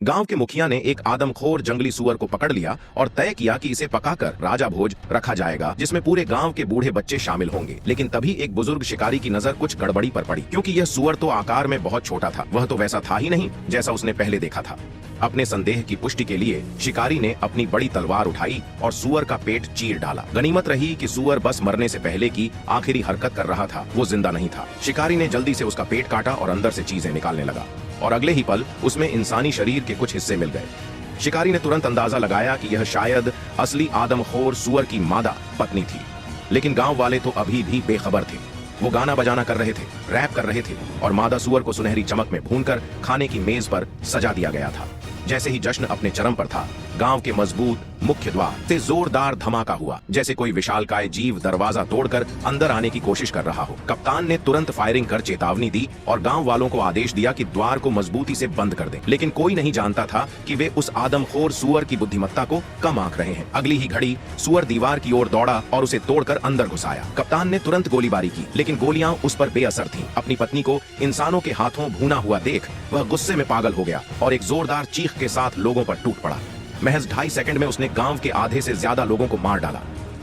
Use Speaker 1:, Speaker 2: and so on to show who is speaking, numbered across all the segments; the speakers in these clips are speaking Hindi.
Speaker 1: गांव के मुखिया ने एक आदमखोर जंगली सुअर को पकड़ लिया और तय किया कि इसे पकाकर राजा भोज रखा जाएगा, जिसमें पूरे गांव के बूढ़े बच्चे शामिल होंगे। लेकिन तभी एक बुजुर्ग शिकारी की नजर कुछ गड़बड़ी पर पड़ी, क्योंकि यह सुअर तो आकार में बहुत छोटा था। वह तो वैसा था ही नहीं जैसा उसने पहले देखा था। अपने संदेह की पुष्टि के लिए शिकारी ने अपनी बड़ी तलवार उठाई और सुअर का पेट चीर डाला। गनीमत रही कि सुअर बस मरने से पहले की आखिरी हरकत कर रहा था, वो जिंदा नहीं था। शिकारी ने जल्दी से उसका पेट काटा और अंदर से चीजें निकालने लगा, और अगले ही पल उसमें इंसानी शरीर के कुछ हिस्से मिल गए। शिकारी ने तुरंत अंदाजा लगाया कि यह शायद असली आदमखोर सुअर की मादा पत्नी थी। लेकिन गांव वाले तो अभी भी बेखबर थे। वो गाना बजाना कर रहे थे, रैप कर रहे थे, और मादा सुअर को सुनहरी चमक में भूनकर खाने की मेज पर सजा दिया गया था। जैसे ही जश्न अपने चरम पर था, गांव के मजबूत मुख्य द्वार से जोरदार धमाका हुआ, जैसे कोई विशालकाय जीव दरवाजा तोड़कर अंदर आने की कोशिश कर रहा हो। कप्तान ने तुरंत फायरिंग कर चेतावनी दी और गांव वालों को आदेश दिया कि द्वार को मजबूती से बंद कर दें। लेकिन कोई नहीं जानता था कि वे उस आदमखोर सुअर की बुद्धिमत्ता को कम आंक रहे हैं। अगली ही घड़ी सुअर दीवार की ओर दौड़ा और उसे तोड़कर अंदर घुस आया। कप्तान ने तुरंत गोलीबारी की, लेकिन गोलियां उस पर बेअसर थीं। अपनी पत्नी को इंसानों के हाथों भूना हुआ देख वह गुस्से में पागल हो गया और एक जोरदार चीख के साथ लोगों पर टूट पड़ा। महज 2.5 सेकंड में उसने गांव के आधे से ज्यादा लोगों को मार डाला।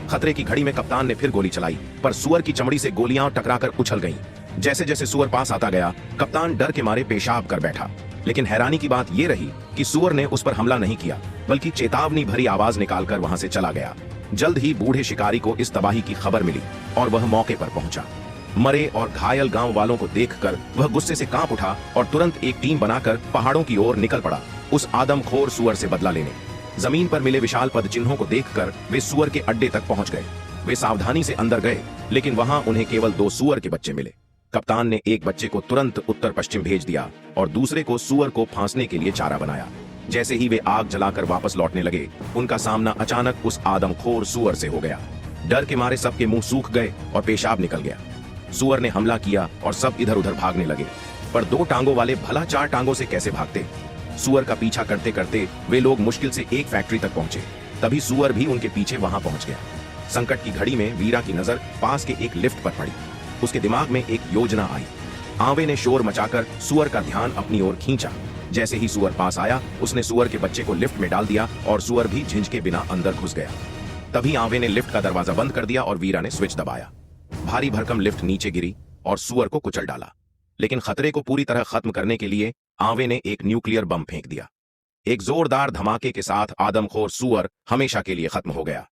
Speaker 1: खतरे की घड़ी में कप्तान ने फिर गोली चलाई, पर सुअर की चमड़ी से गोलियां टकराकर उछल गईं। जैसे जैसे सुअर पास आता गया, कप्तान डर के मारे पेशाब कर बैठा। लेकिन हैरानी की बात यह रही कि सुअर ने उस पर हमला नहीं किया, बल्कि चेतावनी भरी आवाज निकालकर वहां से चला गया। जल्द ही बूढ़े शिकारी को इस तबाही की खबर मिली और वह मौके पर पहुंचा। मरे और घायल गांव वालों को देखकर वह गुस्से से कांप उठा और तुरंत एक टीम बनाकर पहाड़ों की ओर निकल पड़ा, उस आदमखोर सुअर से बदला लेने। जमीन पर मिले विशाल पद चिन्हों को देखकर वे सुअर के अड्डे तक पहुंच गए। वे सावधानी से अंदर गए, लेकिन वहां उन्हें केवल 2 सुअर के बच्चे मिले। कप्तान ने एक बच्चे को तुरंत उत्तर पश्चिम भेज दिया और दूसरे को सुअर को फांसने के लिए चारा बनाया। जैसे ही वे आग जलाकर वापस लौटने लगे, उनका सामना अचानक उस आदमखोर सुअर से हो गया। डर के मारे सबके मुंह सूख गए और पेशाब निकल गया। सुअर ने हमला किया और सब इधर उधर भागने लगे, पर 2 टांगों वाले भला 4 टांगों से कैसे भागते। सुअर का पीछा करते करते वे लोग मुश्किल से एक फैक्ट्री तक पहुंचे। तभी सुअर भी उनके पीछे वहां पहुंच गया। संकट की घड़ी में वीरा की नजर पास के एक लिफ्ट पर पड़ी। उसके दिमाग में एक योजना आई। आवे ने शोर मचाकर सुअर का ध्यान अपनी ओर खींचा। जैसे ही सुअर पास आया, उसने सुअर के बच्चे को लिफ्ट में डाल दिया और सुअर भी झिझके बिना अंदर घुस गया। तभी आवे ने लिफ्ट का दरवाजा बंद कर दिया और वीरा ने स्विच दबाया। भारी भरकम लिफ्ट नीचे गिरी और सुअर को कुचल डाला। लेकिन खतरे को पूरी तरह खत्म करने के लिए आवे ने एक न्यूक्लियर बम फेंक दिया। एक जोरदार धमाके के साथ आदमखोर सुअर हमेशा के लिए खत्म हो गया।